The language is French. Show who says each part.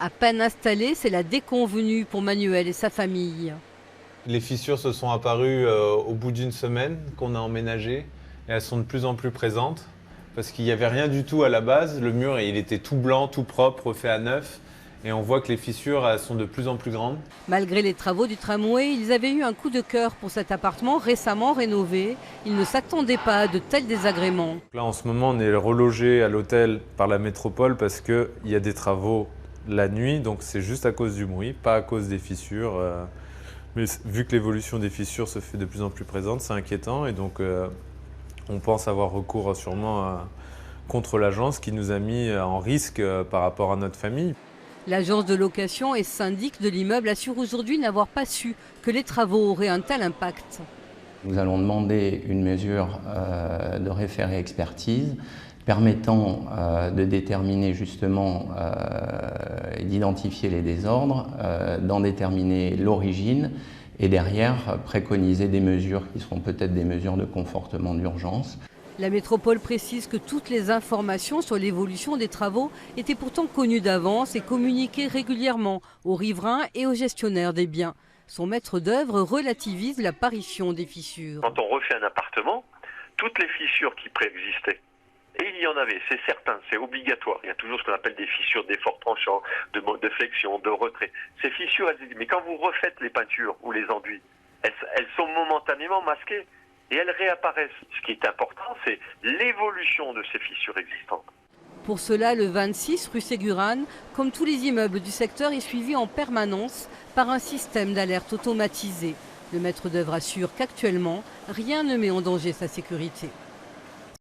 Speaker 1: À peine installé, c'est la déconvenue pour Manuel et sa famille.
Speaker 2: Les fissures se sont apparues au bout d'une semaine qu'on a emménagé et elles sont de plus en plus présentes parce qu'il n'y avait rien du tout à la base. Le mur, il était tout blanc, tout propre, refait à neuf et on voit que les fissures elles sont de plus en plus grandes.
Speaker 1: Malgré les travaux du tramway, ils avaient eu un coup de cœur pour cet appartement récemment rénové. Ils ne s'attendaient pas à de tels désagréments.
Speaker 2: Là, en ce moment, on est relogé à l'hôtel par la métropole parce qu'il y a des travaux la nuit, donc c'est juste à cause du bruit, pas à cause des fissures. Mais vu que l'évolution des fissures se fait de plus en plus présente, c'est inquiétant et donc on pense avoir recours sûrement contre l'agence qui nous a mis en risque par rapport à notre famille.
Speaker 1: L'agence de location et syndic de l'immeuble assure aujourd'hui n'avoir pas su que les travaux auraient un tel impact.
Speaker 3: Nous allons demander une mesure de référé expertise permettant de déterminer justement et d'identifier les désordres, d'en déterminer l'origine et derrière préconiser des mesures qui seront peut-être des mesures de confortement d'urgence.
Speaker 1: La métropole précise que toutes les informations sur l'évolution des travaux étaient pourtant connues d'avance et communiquées régulièrement aux riverains et aux gestionnaires des biens. Son maître d'œuvre relativise l'apparition des fissures.
Speaker 4: Quand on refait un appartement, toutes les fissures qui préexistaient, et il y en avait, c'est certain, c'est obligatoire. Il y a toujours ce qu'on appelle des fissures, des forts tranchants, de flexion, de retrait. Ces fissures, mais quand vous refaites les peintures ou les enduits, elles sont momentanément masquées et elles réapparaissent. Ce qui est important, c'est l'évolution de ces fissures existantes.
Speaker 1: Pour cela, le 26 rue Ségurane, comme tous les immeubles du secteur, est suivi en permanence par un système d'alerte automatisé. Le maître d'œuvre assure qu'actuellement, rien ne met en danger sa sécurité.